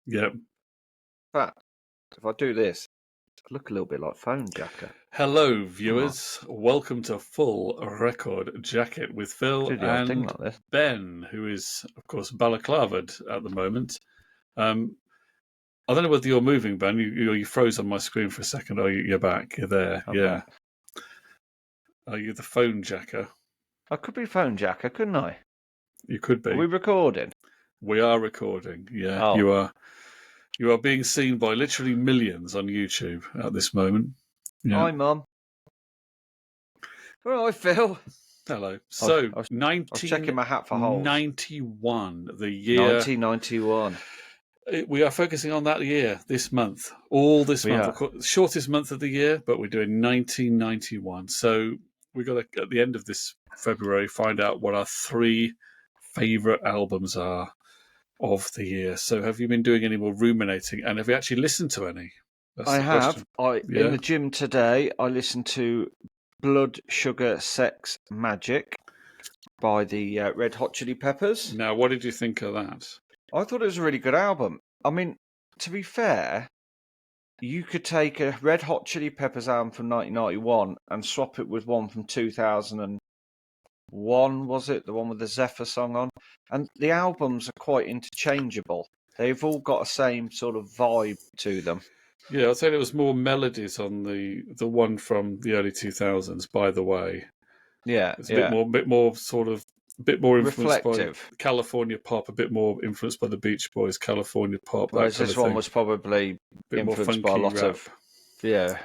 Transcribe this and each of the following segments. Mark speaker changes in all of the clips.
Speaker 1: Yep.
Speaker 2: But if I do this, I look a little bit like Phone Jacker.
Speaker 1: Hello, viewers. Welcome to Full Record Jacket with Phil
Speaker 2: Do the old thing
Speaker 1: and
Speaker 2: like this.
Speaker 1: Ben, who is, of course, balaclavaed at the moment. I don't know whether you're moving, Ben. You froze on my screen for a second. Oh, you're back. You're there.
Speaker 2: I'm
Speaker 1: Yeah.
Speaker 2: back.
Speaker 1: Are you the phone jacker?
Speaker 2: I could be Phone Jacker, couldn't I?
Speaker 1: You could
Speaker 2: Are we
Speaker 1: be.
Speaker 2: recording?
Speaker 1: We are recording. Yeah,
Speaker 2: Oh.
Speaker 1: you are. You are being seen by literally millions on YouTube at this moment. Yeah.
Speaker 2: Hi, Mum. All right, Phil.
Speaker 1: Hello.
Speaker 2: I
Speaker 1: So,
Speaker 2: was checking my hat for holes.
Speaker 1: 1991, the year.
Speaker 2: 1991.
Speaker 1: We are focusing on that year this month, all this
Speaker 2: We
Speaker 1: month.
Speaker 2: are.
Speaker 1: Of course, shortest month of the year, but we're doing 1991. So we've got to, at the end of this February, find out what our three favourite albums are of the year. So have you been doing any more ruminating, and have you actually listened to any? That's
Speaker 2: I
Speaker 1: the
Speaker 2: have.
Speaker 1: question.
Speaker 2: In the gym today, I listened to Blood, Sugar, Sex, Magic by the Red Hot Chili Peppers.
Speaker 1: Now, what did you think of that?
Speaker 2: I thought it was a really good album. I mean, to be fair, you could take a Red Hot Chili Peppers album from 1991 and swap it with one from 2001, was it? The one with the Zephyr song on? And the albums are quite interchangeable. They've all got the same sort of vibe to them.
Speaker 1: Yeah, I'd say there was more melodies on the one from the early 2000s, by the way.
Speaker 2: Yeah,
Speaker 1: It's a bit more sort of a bit more influenced
Speaker 2: reflective.
Speaker 1: by California pop, a bit more influenced by the Beach Boys, California pop,
Speaker 2: Whereas
Speaker 1: that kind
Speaker 2: this
Speaker 1: of
Speaker 2: one
Speaker 1: thing.
Speaker 2: was probably
Speaker 1: A bit more
Speaker 2: influenced by a
Speaker 1: funky
Speaker 2: lot
Speaker 1: rap.
Speaker 2: of,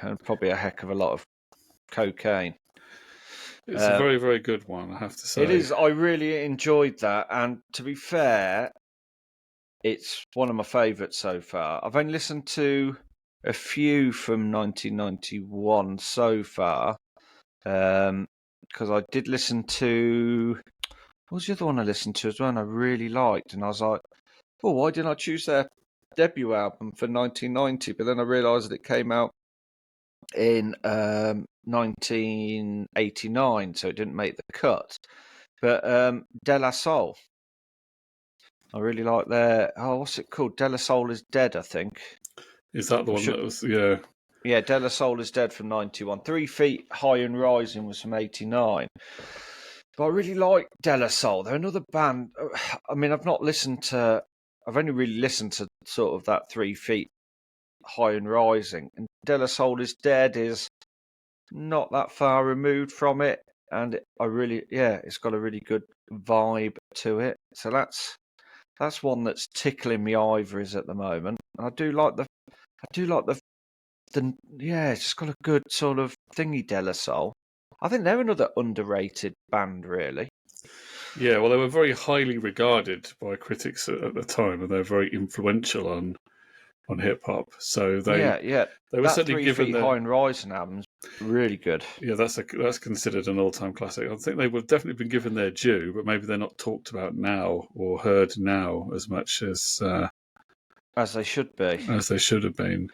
Speaker 2: and probably a heck of a lot of cocaine.
Speaker 1: It's a very, very good one, I have to say.
Speaker 2: It is. I really enjoyed that, and to be fair, it's one of my favourites so far. I've only listened to a few from 1991 so far, because I did listen to. What was the other one I listened to as well? And I really liked, and I was like, "Oh, why didn't I choose their debut album for 1990?" But then I realised that it came out in 1989, so it didn't make the cut. But De La Soul, I really like their. Oh, what's it called? De La Soul is Dead, I think.
Speaker 1: Is that the one that was? Yeah.
Speaker 2: Yeah, De La Soul is Dead from 91. 3 Feet High and Rising was from 89. But I really like De La Soul. They're another band. I mean, I've only really listened to sort of that 3 Feet High and Rising. And De La Soul is Dead is not that far removed from it. And it's got a really good vibe to it. So that's one that's tickling me ivories at the moment. And I do like the it's just got a good sort of thingy, De La Soul. I think they're another underrated band, really.
Speaker 1: Yeah, well, they were very highly regarded by critics at the time, and they're very influential on hip hop. So they were
Speaker 2: that
Speaker 1: certainly
Speaker 2: 3
Speaker 1: given
Speaker 2: Feet High and Rising album's really good.
Speaker 1: Yeah, that's considered an all-time classic. I think they would definitely been given their due, but maybe they're not talked about now or heard now as much as
Speaker 2: they should be.
Speaker 1: As they should have been.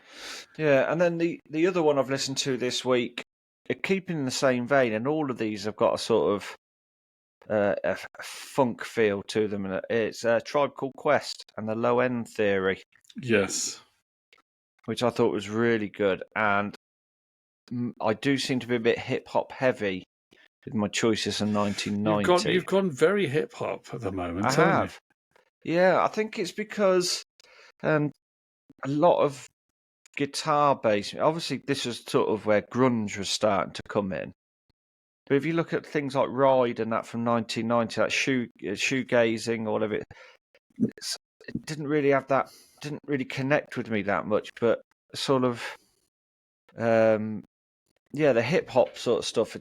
Speaker 2: Yeah, and then the other one I've listened to this week, keeping in the same vein, and all of these have got a sort of a funk feel to them, and it's a Tribe Called Quest and the Low End Theory.
Speaker 1: Yes,
Speaker 2: which I thought was really good, and I do seem to be a bit hip hop heavy with my choices in 1990.
Speaker 1: You've gone very hip hop at the moment.
Speaker 2: I have. Yeah, I think it's because a lot of guitar bass. Obviously, this was sort of where grunge was starting to come in. But if you look at things like Ride and that from 1990, that shoegazing or whatever, it didn't really have that. Didn't really connect with me that much. But sort of, the hip hop sort of stuff.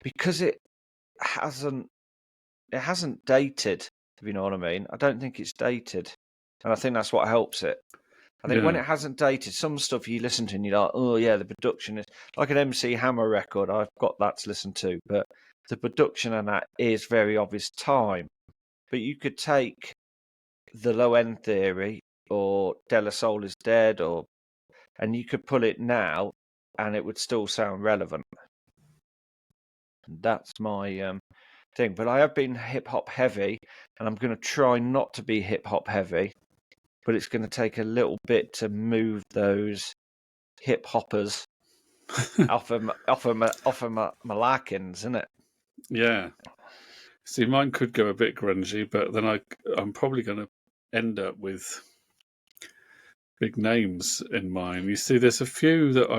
Speaker 2: Because it hasn't dated, if you know what I mean. I don't think it's dated, and I think that's what helps it. I think when it hasn't dated, some stuff you listen to and you're like, oh yeah, the production is like an MC Hammer record. I've got that to listen to, but the production on that is very of its time. But you could take the Low End Theory or De La Soul is Dead, and you could pull it now, and it would still sound relevant. That's my thing. But I have been hip hop heavy, and I'm going to try not to be hip hop heavy. but it's going to take a little bit to move those hip hoppers off of my larkins, isn't it?
Speaker 1: Yeah. See, mine could go a bit grungy, but then I'm probably going to end up with big names in mind. You see, there's a few that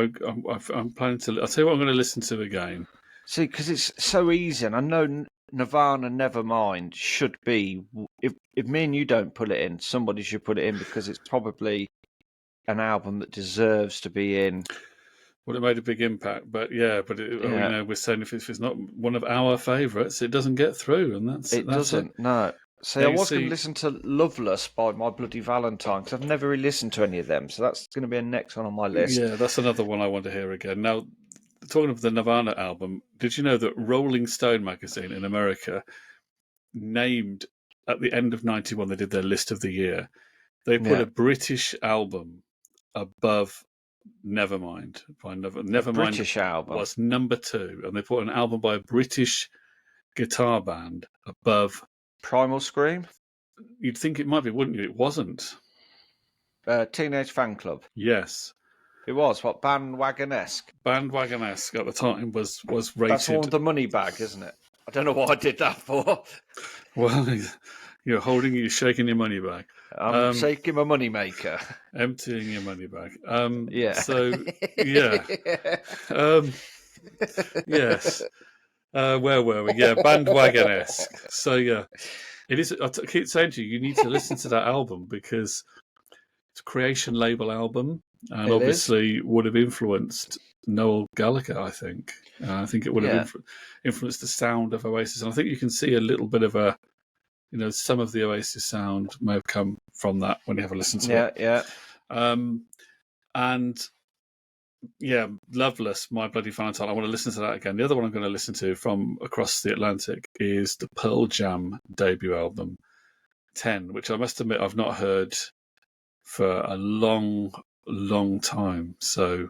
Speaker 1: I'm planning to. I'll tell you what I'm going to listen to again.
Speaker 2: See, because it's so easy, and I know Nirvana Nevermind should be. If me and you don't put it in, somebody should put it in because it's probably an album that deserves to be in.
Speaker 1: Well, it made a big impact, but we're saying if it's not one of our favourites, it doesn't get through, and that's
Speaker 2: doesn't.
Speaker 1: it.
Speaker 2: No. See, I was going to listen to Loveless by My Bloody Valentine because I've never really listened to any of them, so that's going to be a next one on my list.
Speaker 1: Yeah, that's another one I want to hear again. Now, talking of the Nirvana album, did you know that Rolling Stone magazine in America named at the end of '91, they did their list of the year. They put a British album above Nevermind. Nevermind
Speaker 2: British album
Speaker 1: was number 2, and they put an album by a British guitar band above
Speaker 2: Primal Scream.
Speaker 1: You'd think it might be, wouldn't you? It wasn't.
Speaker 2: Teenage Fan Club.
Speaker 1: Yes.
Speaker 2: It was what Bandwagon-esque.
Speaker 1: Bandwagon-esque at the time was rated.
Speaker 2: That's all the money bag, isn't it? I don't know what I did that for.
Speaker 1: Well, you're shaking your money bag.
Speaker 2: I'm shaking my money maker.
Speaker 1: Emptying your money bag.
Speaker 2: Yeah.
Speaker 1: So, yeah. Yes. Where were we? Yeah, Bandwagon-esque. So, yeah. It is. I keep saying to you, you need to listen to that album because it's a Creation label album, and obviously would have influenced Noel Gallagher. I think it would have influenced the sound of Oasis, and I think you can see a little bit of some of the Oasis sound may have come from that when you have a listen to it.
Speaker 2: Yeah.
Speaker 1: And yeah, Loveless, My Bloody Valentine. I want to listen to that again. The other one I'm going to listen to from across the Atlantic is the Pearl Jam debut album, 10, which I must admit I've not heard for a long, long time. So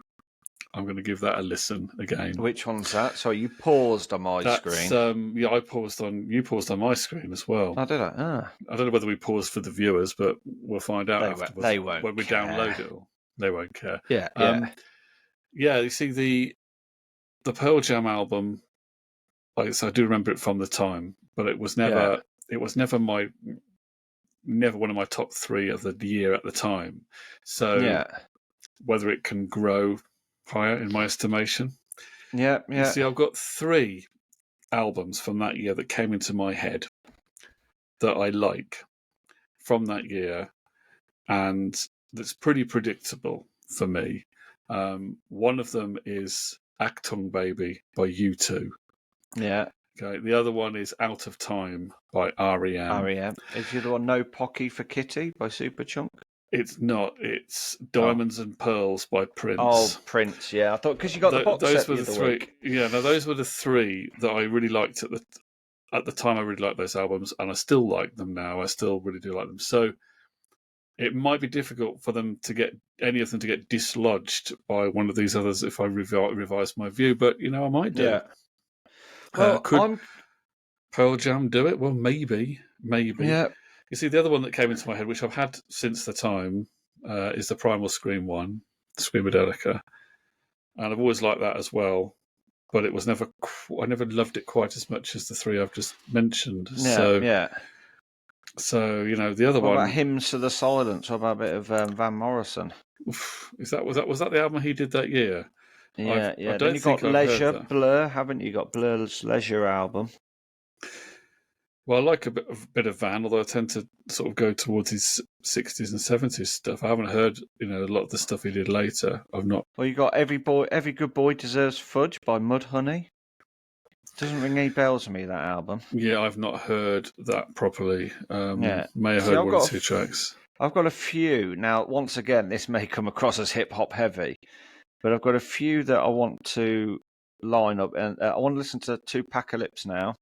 Speaker 1: I'm going to give that a listen again.
Speaker 2: Which one's that? So you paused on my screen.
Speaker 1: Yeah, you paused on my screen as well.
Speaker 2: I did it.
Speaker 1: I don't know whether we paused for the viewers, but we'll find out afterwards.
Speaker 2: They won't
Speaker 1: when we download it. They won't care.
Speaker 2: Yeah.
Speaker 1: Yeah, you see the Pearl Jam album. I do remember it from the time, but it was never never one of my top 3 of the year at the time. So whether it can grow higher in my estimation.
Speaker 2: Yeah.
Speaker 1: You see, I've got 3 albums from that year that came into my head that I like from that year, and that's pretty predictable for me. One of them is Achtung Baby by U2.
Speaker 2: Yeah.
Speaker 1: Okay. The other one is Out of Time by R.E.M.
Speaker 2: R.E.M. Is the other one No Pocky for Kitty by Superchunk?
Speaker 1: It's not. It's Diamonds and Pearls by Prince.
Speaker 2: Oh, Prince. Yeah, I thought because you got the box
Speaker 1: those
Speaker 2: set
Speaker 1: were the 3.
Speaker 2: Week.
Speaker 1: Yeah, no, those were the 3 that I really liked at the time. I really liked those albums, and I still like them now. I still really do like them. So it might be difficult for them to get any of them to get dislodged by one of these others if I revise my view. But I might do.
Speaker 2: Yeah. Well,
Speaker 1: could Pearl Jam do it? Well, maybe.
Speaker 2: Yeah.
Speaker 1: You see, the other one that came into my head, which I've had since the time, is the Primal Scream one, Screamadelica, and I've always liked that as well. But it was I never loved it quite as much as the 3 I've just mentioned.
Speaker 2: Yeah.
Speaker 1: So the other one.
Speaker 2: What about Hymns to the Silence? What about a bit of Van Morrison?
Speaker 1: Was that the album he did that year?
Speaker 2: Yeah.
Speaker 1: I don't
Speaker 2: then you got
Speaker 1: think I've
Speaker 2: Leisure,
Speaker 1: heard that.
Speaker 2: Blur, haven't you? Got Blur's Leisure album.
Speaker 1: Well, I like a bit of Van, although I tend to sort of go towards his 60s and 70s stuff. I haven't heard, a lot of the stuff he did later. I've not.
Speaker 2: Well, you got Every Good Boy Deserves Fudge by Mudhoney. Doesn't ring any bells to me, that album.
Speaker 1: Yeah, I've not heard that properly.
Speaker 2: Yeah.
Speaker 1: May have heard one or 2 tracks.
Speaker 2: I've got a few. Now, once again, this may come across as hip-hop heavy, but I've got a few that I want to line up. And I want to listen to Tupacalypse now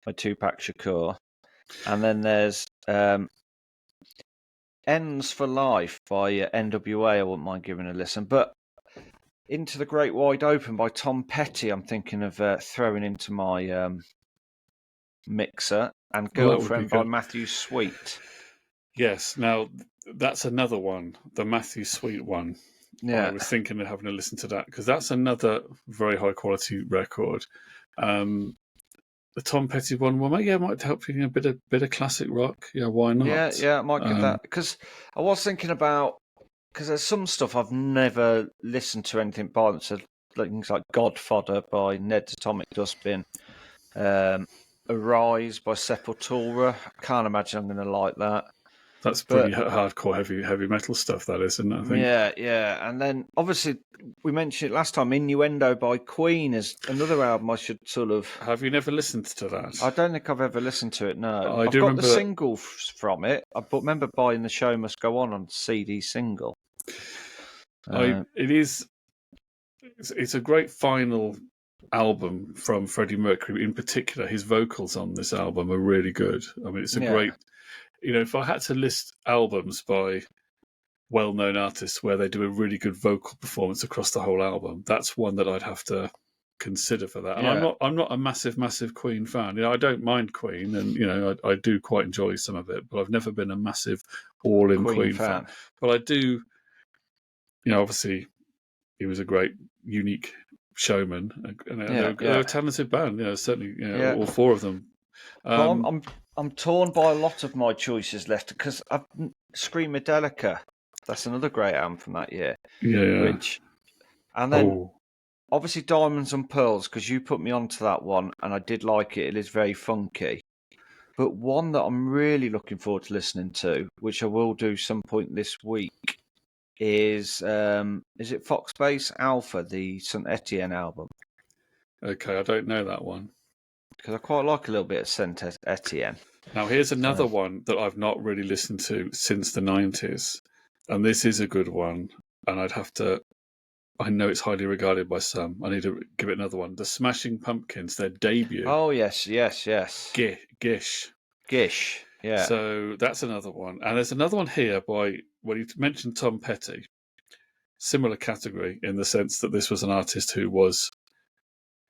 Speaker 2: by Tupac Shakur. And then there's Ends for Life by NWA. I wouldn't mind giving a listen. But Into the Great Wide Open by Tom Petty, I'm thinking of throwing into my mixer. And Girlfriend by Matthew Sweet.
Speaker 1: Yes. Now that's another one, the Matthew Sweet one. I
Speaker 2: Yeah,
Speaker 1: was thinking of having a listen to that because that's another very high quality record. The Tom Petty one, well, yeah, might help you a bit of classic rock. Yeah, why not?
Speaker 2: yeah. I might give that because I was thinking about because there's some stuff I've never listened to anything by them. So things like Godfather by Ned's Atomic Dustbin, Arise by Sepultura. I can't imagine I'm going to like that.
Speaker 1: That's pretty
Speaker 2: But
Speaker 1: hardcore, heavy metal stuff. That is, isn't it? I think.
Speaker 2: yeah. And then obviously we mentioned it last time. Innuendo by Queen is another album I should sort of.
Speaker 1: Have you never listened to that?
Speaker 2: I don't think I've ever listened to it. No,
Speaker 1: I
Speaker 2: I've
Speaker 1: do
Speaker 2: got the
Speaker 1: remember
Speaker 2: single from it. I remember buying The Show Must Go On CD single.
Speaker 1: It is. It's a great final album from Freddie Mercury. In particular, his vocals on this album are really good. I mean, it's a great. If I had to list albums by well-known artists where they do a really good vocal performance across the whole album, that's one that I'd have to consider for that. And I'm not a massive Queen fan. I don't mind Queen, and I do quite enjoy some of it, but I've never been a massive all-in Queen fan. But I do. Obviously, he was a great, unique showman, and they're a talented band. Certainly, all four of them.
Speaker 2: I'm torn by a lot of my choices left because Screamadelica. That's another great album from that year.
Speaker 1: Yeah.
Speaker 2: And then obviously Diamonds and Pearls, because you put me onto that one, and I did like it. It is very funky. But one that I'm really looking forward to listening to, which I will do some point this week, is it Foxbase Alpha, the Saint Etienne album?
Speaker 1: Okay, I don't know that one.
Speaker 2: Because I quite like a little bit of Saint Etienne.
Speaker 1: Now, here's another one that I've not really listened to since the 90s. And this is a good one. And I know it's highly regarded by some. I need to give it another one. The Smashing Pumpkins, their debut.
Speaker 2: Oh, yes.
Speaker 1: Gish.
Speaker 2: Yeah.
Speaker 1: So that's another one. And there's another one here you mentioned Tom Petty. Similar category in the sense that this was an artist who was,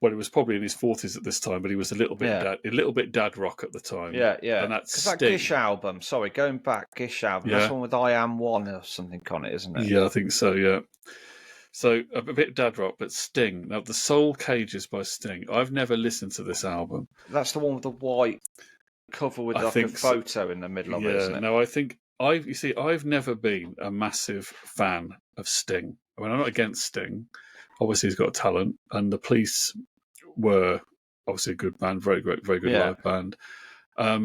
Speaker 1: he was probably in his 40s at this time, but he was a little bit dad rock at the time.
Speaker 2: Yeah.
Speaker 1: And that's
Speaker 2: that Gish album. Sorry, going back, Gish album. Yeah. That's the one with I Am One or something on it, isn't it?
Speaker 1: Yeah, I think so. Yeah. So a bit dad rock, but Sting. Now, the Soul Cages by Sting. I've never listened to this album.
Speaker 2: That's the one with the white cover with a photo in the middle of it, isn't it?
Speaker 1: No, I think I've never been a massive fan of Sting. I mean, I'm not against Sting. Obviously, he's got talent, and the Police were obviously a good band, very good live band. I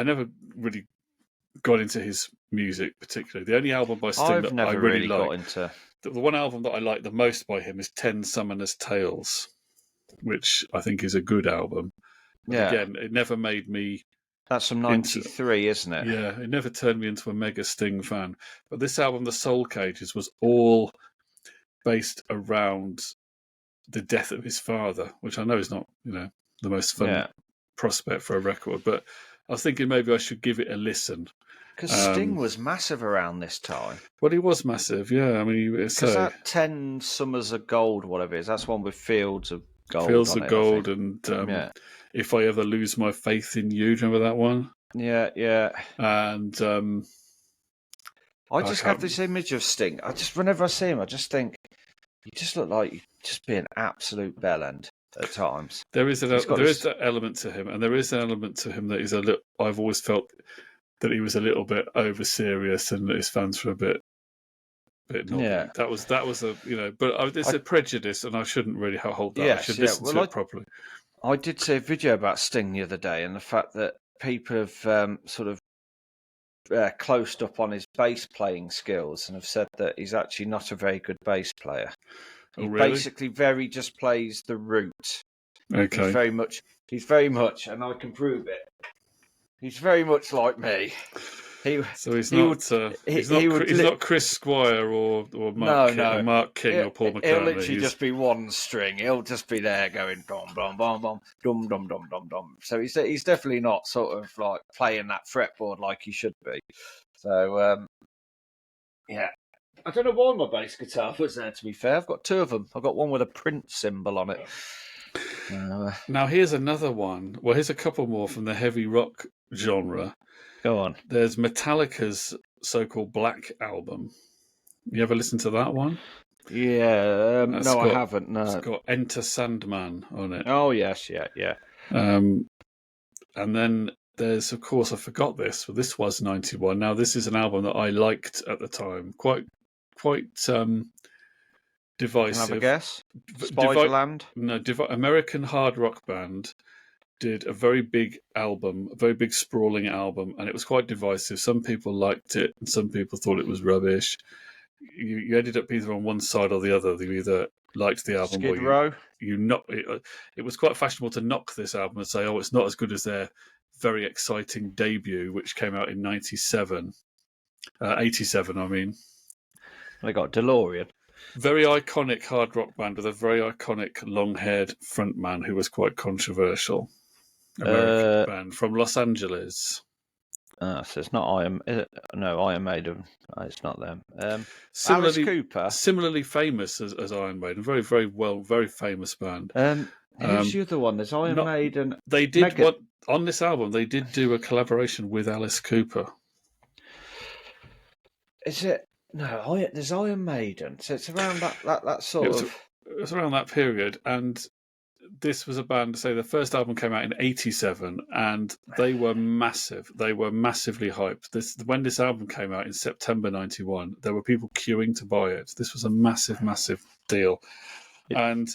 Speaker 1: never really got into his music particularly. The only album by Sting that I really got
Speaker 2: into.
Speaker 1: The one album that I like the most by him is 10 Summoners Tales, which I think is a good album. But again, it never made me.
Speaker 2: That's from 93, isn't it?
Speaker 1: Yeah, it never turned me into a mega Sting fan. But this album, The Soul Cages, was all based around the death of his father, which I know is not, the most fun prospect for a record. But I was thinking maybe I should give it a listen.
Speaker 2: Because Sting was massive around this time.
Speaker 1: Well, he was massive, yeah. I mean,
Speaker 2: because that 10 Summers of Gold, whatever it is, that's one with Fields of Gold.
Speaker 1: Fields of Gold, and If I Ever Lose My Faith in You. Do you remember that one?
Speaker 2: Yeah.
Speaker 1: And
Speaker 2: I just have this image of Sting. Whenever I see him, I just think you just look like you just be an absolute bellend at times.
Speaker 1: There is that element to him, and there is an element to him that is a little. I've always felt that he was a little bit over serious, and that his fans were a bit naughty. Yeah, that was but it's a prejudice, and I shouldn't really hold that. I should listen to it properly.
Speaker 2: I did see a video about Sting the other day, and the fact that people have sort of closed up on his bass playing skills and have said that he's actually not a very good bass player. He basically just plays the root.
Speaker 1: Okay.
Speaker 2: He's very much, and I can prove it. He's very much like me.
Speaker 1: He's not Chris Squire or Mark King or Paul McCartney.
Speaker 2: He'll literally just be one string. He'll just be there going dum dum dum dum dum dum dum dum dum. So he's definitely not sort of like playing that fretboard like he should be. So yeah. I don't know why my bass guitar was there, to be fair. I've got two of them. I've got one with a Prince symbol on it.
Speaker 1: Now here's another one. Well, here's a couple more from the heavy rock genre.
Speaker 2: Go on.
Speaker 1: There's Metallica's so-called Black album. You ever listen to that one?
Speaker 2: Yeah. No, I haven't. No.
Speaker 1: It's got Enter Sandman on it.
Speaker 2: Oh yes, yeah.
Speaker 1: And then there's, of course, I forgot this, but this was 91. Now, this is an album that I liked at the time. Quite divisive.
Speaker 2: Can I have a guess? Spiderland?
Speaker 1: No, American hard rock band did a very big album, a very big sprawling album, and it was quite divisive. Some people liked it, and some people thought it was rubbish. You ended up either on one side or the other. You either liked the album
Speaker 2: Skid
Speaker 1: or
Speaker 2: Row?
Speaker 1: you knock it. It was quite fashionable to knock this album and say, "Oh, it's not as good as their very exciting debut, which came out in 87, I mean."
Speaker 2: They got DeLorean.
Speaker 1: Very iconic hard rock band with a very iconic long-haired frontman who was quite controversial. American band from Los Angeles.
Speaker 2: So it's not Iron. No, Iron Maiden. No, it's not them.
Speaker 1: Similarly,
Speaker 2: Alice Cooper.
Speaker 1: Similarly famous as Iron Maiden. Very, very famous band.
Speaker 2: Who's the other one? There's Iron Maiden.
Speaker 1: They did on this album. They did do a collaboration with Alice Cooper.
Speaker 2: Is it? No, there's Iron Maiden. So it's around that sort of.
Speaker 1: It was around that period, and this was a band. Say the first album came out in 87, and they were massive. They were massively hyped. When this album came out in September 91, there were people queuing to buy it. This was a massive deal, and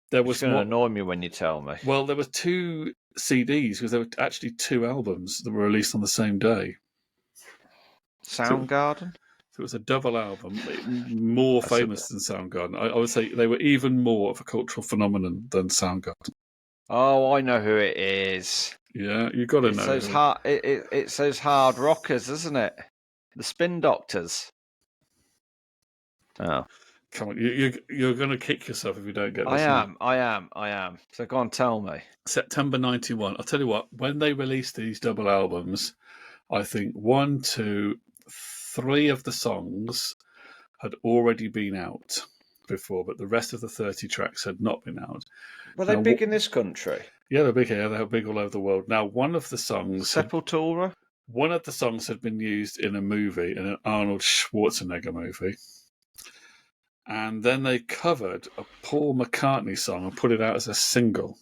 Speaker 1: there was.
Speaker 2: It's going to annoy me when you tell me.
Speaker 1: Well, there were 2 CDs because there were actually 2 albums that were released on the same day.
Speaker 2: Soundgarden.
Speaker 1: So it was a double album, more famous than Soundgarden. I would say they were even more of a cultural phenomenon than Soundgarden.
Speaker 2: Oh, I know who it is.
Speaker 1: Yeah, you got to know.
Speaker 2: It's those hard rockers, isn't it? The Spin Doctors. Oh,
Speaker 1: come on! You're going to kick yourself if you don't get this.
Speaker 2: I am. So go on, tell me.
Speaker 1: September 91. I'll tell you what. When they released these double albums, I think 1, 2, 3 of the songs had already been out before, but the rest of the 30 tracks had not been out.
Speaker 2: Were they big in this country?
Speaker 1: Yeah, they're big here. They're big all over the world. Now, one of the songs...
Speaker 2: Sepultura?
Speaker 1: One of the songs had been used in a movie, in an Arnold Schwarzenegger movie. And then they covered a Paul McCartney song and put it out as a single.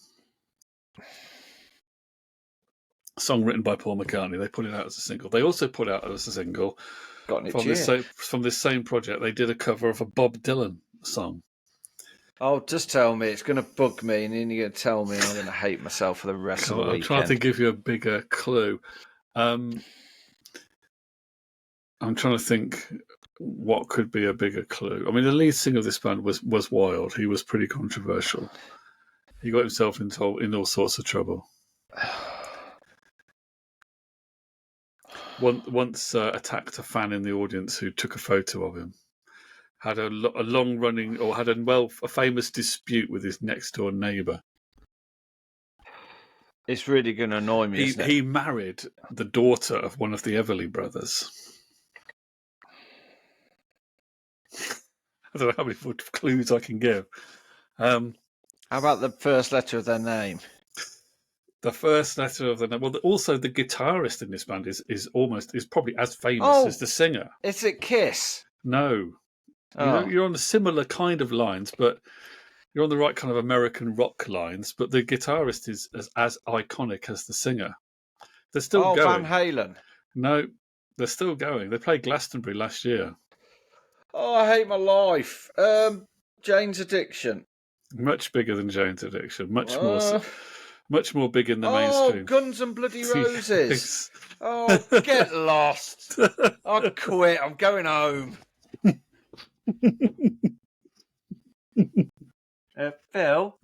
Speaker 1: A song written by Paul McCartney. They put it out as a single. They also put out as a single... From this same project, they did a cover of a Bob Dylan song.
Speaker 2: Oh, just tell me. It's going to bug me, and then you're going to tell me I'm going to hate myself for the rest of the weekend.
Speaker 1: I'm trying to give you a bigger clue. I'm trying to think what could be a bigger clue. I mean, the lead singer of this band was wild. He was pretty controversial. He got himself in all sorts of trouble. Once attacked a fan in the audience who took a photo of him. Had a long-running, or had a famous dispute with his next-door neighbour.
Speaker 2: It's really going to annoy me, isn't it?
Speaker 1: He married the daughter of one of the Everly brothers. I don't know how many clues I can give.
Speaker 2: How about the first letter of their name?
Speaker 1: The first letter of the name. Well, also the guitarist in this band is probably as famous as the singer.
Speaker 2: Is it Kiss?
Speaker 1: No.
Speaker 2: Oh.
Speaker 1: You're on the similar kind of lines, but you're on the right kind of American rock lines. But the guitarist is as iconic as the singer. They're still going.
Speaker 2: Van Halen.
Speaker 1: No, they're still going. They played Glastonbury last year.
Speaker 2: Oh, I hate my life. Jane's Addiction.
Speaker 1: Much bigger than Jane's Addiction. Much more big in the mainstream.
Speaker 2: Oh, Guns and Bloody Roses. Oh, get lost. I quit. I'm going home. Phil?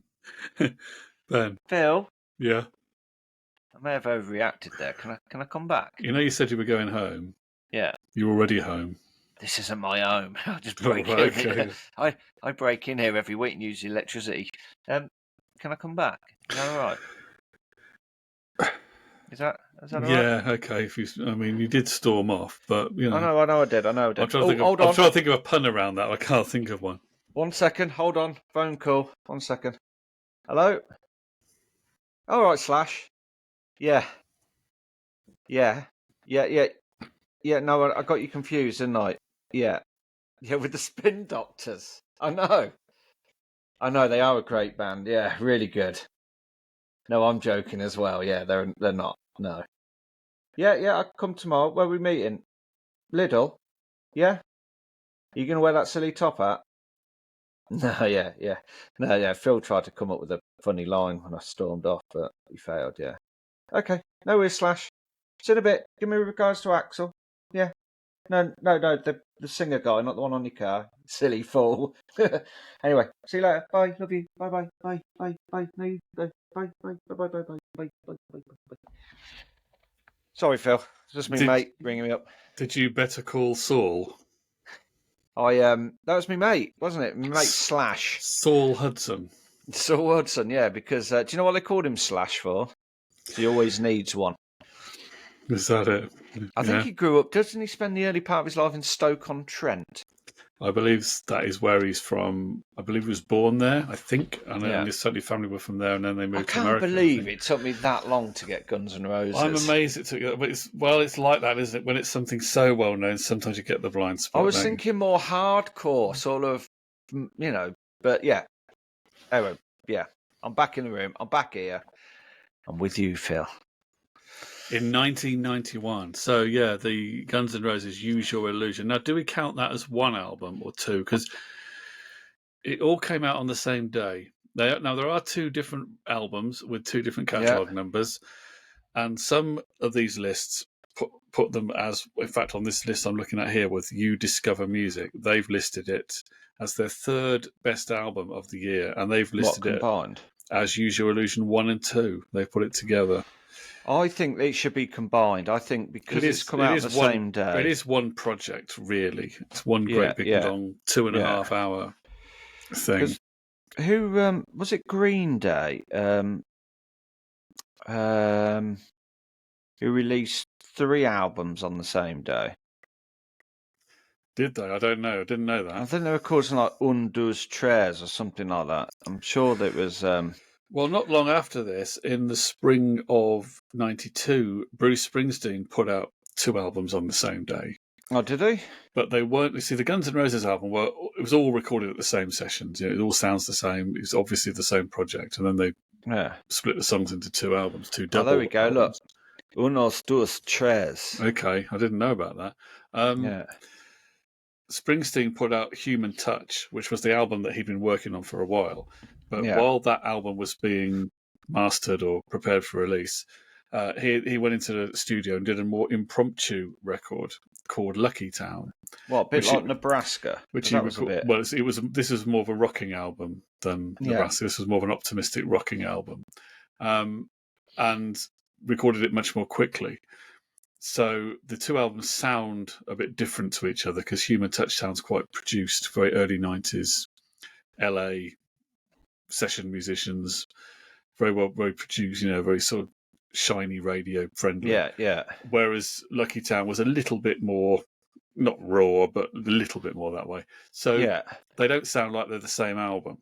Speaker 1: Ben?
Speaker 2: Phil?
Speaker 1: Yeah?
Speaker 2: I may have overreacted there. Can I come back?
Speaker 1: You know you said you were going home?
Speaker 2: Yeah.
Speaker 1: You're already home.
Speaker 2: This isn't my home. I'll just break in. Okay. I break in here every week and use the electricity. Can I come back? Is that all right? Is that all right?
Speaker 1: Yeah, okay. You did storm off, but you know.
Speaker 2: I know I did. I'm
Speaker 1: trying to think of a pun around that. I can't think of one.
Speaker 2: 1 second. Hold on. Phone call. 1 second. Hello? All right, Slash. Yeah. Yeah. Yeah. No, I got you confused, didn't I? Yeah, with the Spin Doctors. I know they are a great band. Yeah, really good. No, I'm joking as well. Yeah, they're not. No. Yeah. I'll come tomorrow. Where are we meeting? Lidl. Yeah. You gonna wear that silly top hat? No, yeah. No, yeah. Phil tried to come up with a funny line when I stormed off, but he failed. Yeah. Okay. No worries, Slash. See you in a bit. Give me regards to Axel. Yeah. No. The singer guy, not the one on your car. Silly fool. Anyway, see you later. Bye. Love you. Bye. Bye. No, bye. Bye. Bye. Bye. Bye. Sorry, Phil. It's just me mate bringing me up.
Speaker 1: Did you better call Saul?
Speaker 2: That was me mate, wasn't it? My mate Slash.
Speaker 1: Saul Hudson.
Speaker 2: Saul Hudson, yeah, because do you know what they called him Slash for? He always needs one.
Speaker 1: Is that it?
Speaker 2: I think he grew up, doesn't he spend the early part of his life in Stoke-on-Trent?
Speaker 1: I believe that is where he's from. I believe he was born there, I think. And then his family were from there, and then they moved to America.
Speaker 2: I can't believe it took me that long to get Guns N' Roses.
Speaker 1: I'm amazed it took you. But it's like that, isn't it? When it's something so well known, sometimes you get the blind spot.
Speaker 2: I was thinking more hardcore, sort of, but yeah. Anyway, yeah. I'm back in the room. I'm back here. I'm with you, Phil.
Speaker 1: In 1991. So, yeah, the Guns N' Roses Use Your Illusion. Now, do we count that as one album or two? Because it all came out on the same day. Now, there are two different albums with two different catalogue numbers. And some of these lists put them as, in fact, on this list I'm looking at here with You Discover Music, they've listed it as their third best album of the year. And they've listed it as Use Your Illusion 1 and 2. They've put it together.
Speaker 2: I think it should be combined. I think because it's come out the same day.
Speaker 1: It is one project, really. It's one great big long 2.5 hour thing.
Speaker 2: Who was it? Green Day, who released 3 albums on the same day.
Speaker 1: Did they? I don't know. I didn't know that.
Speaker 2: I think they were called something like Un, Deux, Tres or something like that. I'm sure that it was...
Speaker 1: Well, not long after this, in the spring of 92, Bruce Springsteen put out 2 albums on the same day.
Speaker 2: Oh, did he?
Speaker 1: But they weren't... You see, the Guns N' Roses album, it was all recorded at the same sessions. It all sounds the same. It's obviously the same project. And then they split the songs into 2 albums, 2 double
Speaker 2: there we go,
Speaker 1: albums.
Speaker 2: Look. Unos, dos, tres.
Speaker 1: Okay, I didn't know about that. Springsteen put out Human Touch, which was the album that he'd been working on for a while. But while that album was being mastered or prepared for release, he went into the studio and did a more impromptu record called Lucky Town.
Speaker 2: What, a bit like Nebraska?
Speaker 1: Which he was this was more of a rocking album than Nebraska. This was more of an optimistic rocking album. And recorded it much more quickly. So the 2 albums sound a bit different to each other because Human Touch sounds quite produced, very early 90s LA session musicians, very produced, very sort of shiny radio friendly.
Speaker 2: Yeah.
Speaker 1: Whereas Lucky Town was a little bit more, not raw, but a little bit more that way. So they don't sound like they're the same album,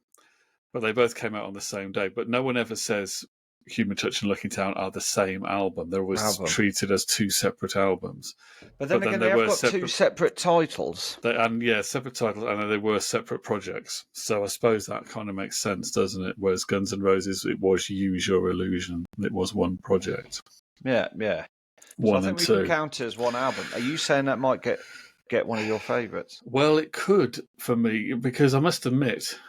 Speaker 1: but they both came out on the same day. But no one ever says Human Touch and Lucky Town are the same album. They're always treated as 2 separate albums.
Speaker 2: But then again, they've got 2 separate titles.
Speaker 1: Separate titles, and they were separate projects. So I suppose that kind of makes sense, doesn't it? Whereas Guns N' Roses, it was Use Your Illusion. It was one project.
Speaker 2: Yeah.
Speaker 1: One
Speaker 2: so I think
Speaker 1: and
Speaker 2: we
Speaker 1: 2.
Speaker 2: can count it as one album. Are you saying that might get one of your favourites?
Speaker 1: Well, it could for me, because I must admit,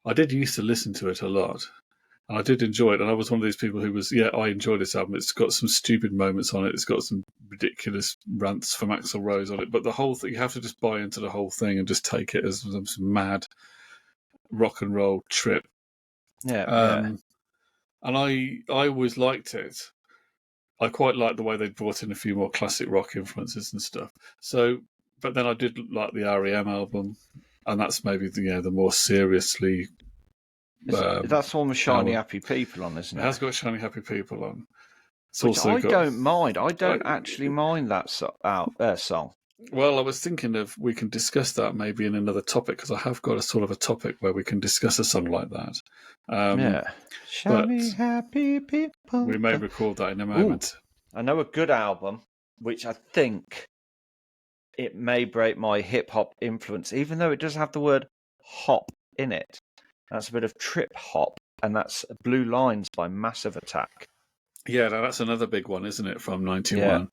Speaker 1: I did used to listen to it a lot. And I did enjoy it, and I was one of these people who was, I enjoy this album. It's got some stupid moments on it. It's got some ridiculous rants from Axl Rose on it. But the whole thing, you have to just buy into the whole thing and just take it as some mad rock and roll trip. And I always liked it. I quite liked the way they brought in a few more classic rock influences and stuff. So, but then I did like the R.E.M. album, and that's maybe the more seriously...
Speaker 2: that's the one with Shiny Happy People on, isn't it?
Speaker 1: It has got Shiny Happy People on.
Speaker 2: Don't mind. I don't actually mind that song.
Speaker 1: Well, I was thinking we can discuss that maybe in another topic, because I have got a sort of a topic where we can discuss a song like that.
Speaker 2: Shiny Happy People.
Speaker 1: We may record that in a moment.
Speaker 2: I know a good album, which I think it may break my hip hop influence, even though it does have the word hop in it. That's a bit of trip hop, and that's Blue Lines by Massive Attack.
Speaker 1: Yeah, now that's another big one, isn't it, from 91?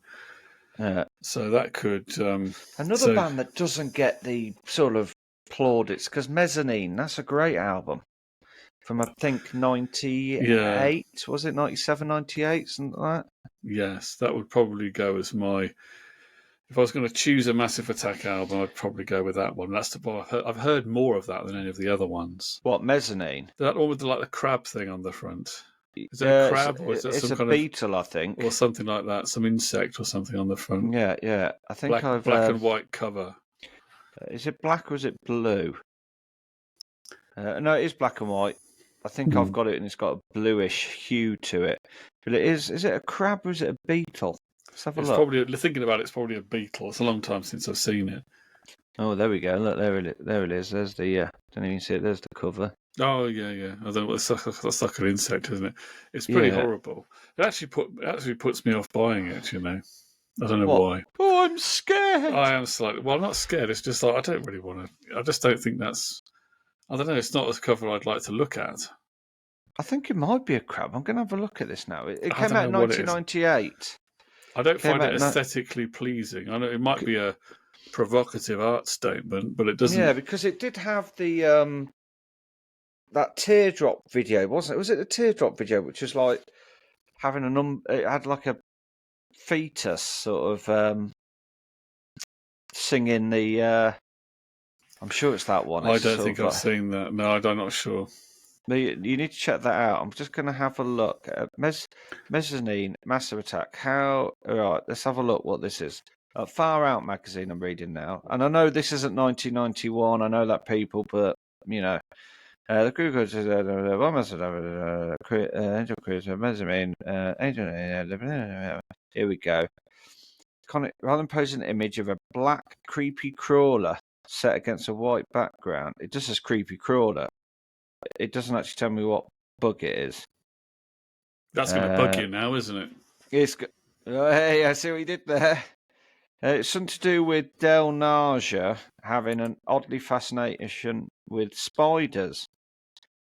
Speaker 2: Yeah.
Speaker 1: So that could...
Speaker 2: Another band that doesn't get the sort of plaudits, because Mezzanine, that's a great album. From, I think, 98, was it 97, 98, something like that?
Speaker 1: Yes, that would probably go as my... If I was going to choose a Massive Attack album, I'd probably go with that one. That's the I've heard more of that than any of the other ones.
Speaker 2: What, Mezzanine?
Speaker 1: That one with the crab thing on the front. Is it a crab or is that some kind
Speaker 2: beetle, I think,
Speaker 1: or something like that? Some insect or something on the front.
Speaker 2: Yeah. I think
Speaker 1: black and white cover.
Speaker 2: Is it black or is it blue? No, it is black and white. I think I've got it, and it's got a bluish hue to it. But it is. Is it a crab or is it a beetle? Let's have a look.
Speaker 1: Probably, thinking about it, it's probably a beetle. It's a long time since I've seen it.
Speaker 2: Oh, there we go. Look, there it is. There's the. Don't even see it. There's the cover.
Speaker 1: Oh yeah. I don't know. It's like an insect, isn't it? It's pretty horrible. It actually puts me off buying it. You know, I don't know why.
Speaker 2: Oh, I'm scared.
Speaker 1: I am slightly. Well, I'm not scared. It's just like I don't really want to. I just don't think that's. I don't know. It's not a cover I'd like to look at.
Speaker 2: I think it might be a crab. I'm going to have a look at this now. It came out in 1998.
Speaker 1: I don't find it aesthetically pleasing. I know it might be a provocative art statement, but it doesn't.
Speaker 2: Yeah, because it did have the that teardrop video, wasn't it? Was it the teardrop video, which was like having it had like a fetus sort of singing the. I'm sure it's that one.
Speaker 1: I don't think I've seen that. No, I'm not sure.
Speaker 2: You need to check that out. I'm just going to have a look at Mezzanine, Massive Attack. All right, let's have a look what this is. Far Out magazine I'm reading now. And I know this isn't 1991. I know that, people, but, you know. The group goes to Angel Cruiser, Mezzanine, here we go. Rather than posing an image of a black, creepy crawler set against a white background, it just says creepy crawler. It doesn't actually tell me what bug it is.
Speaker 1: That's going to bug you now, isn't it?
Speaker 2: Hey, I see what you did there. It's something to do with Del Naja having an oddly fascination with spiders.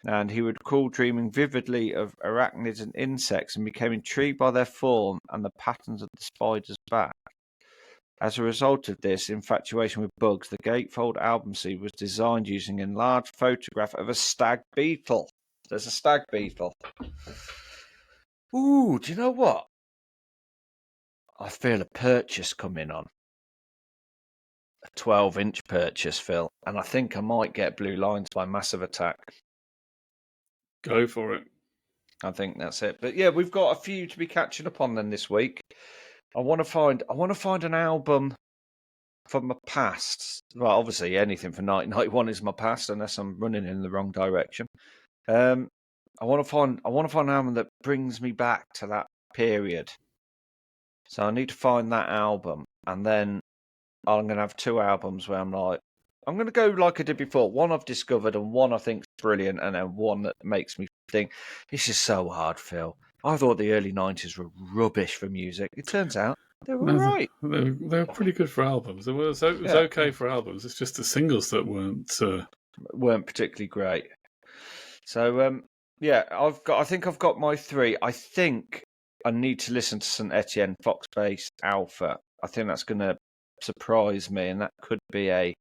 Speaker 2: And he would recall dreaming vividly of arachnids and insects and became intrigued by their form and the patterns of the spider's back. As a result of this infatuation with bugs, the Gatefold album sleeve was designed using an enlarged photograph of a stag beetle. There's a stag beetle. Ooh, do you know what? I feel a purchase coming on. A 12-inch purchase, Phil. And I think I might get Blue Lines by Massive Attack.
Speaker 1: Go for it.
Speaker 2: I think that's it. But yeah, we've got a few to be catching up on then this week. I want to find an album from my past. Well, obviously anything from 1991 is my past, unless I'm running in the wrong direction. I want to find an album that brings me back to that period. So I need to find that album, and then I'm going to have two albums where I'm going to go like I did before. One I've discovered, and one I think's brilliant, and then one that makes me think, this is so hard, Phil. I thought the early 90s were rubbish for music. It turns out they were right.
Speaker 1: They were pretty good for albums. It was okay for albums. It's just the singles that weren't particularly
Speaker 2: great. So yeah, I think I've got my three. I think I need to listen to St. Etienne Fox Bass Alpha. I think that's going to surprise me, and that could be a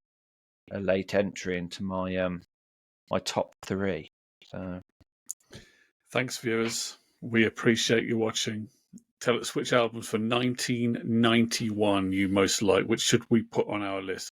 Speaker 2: late entry into my my top three. So,
Speaker 1: thanks, viewers. We appreciate you watching. Tell us which albums for 1991 you most like. Which should we put on our list?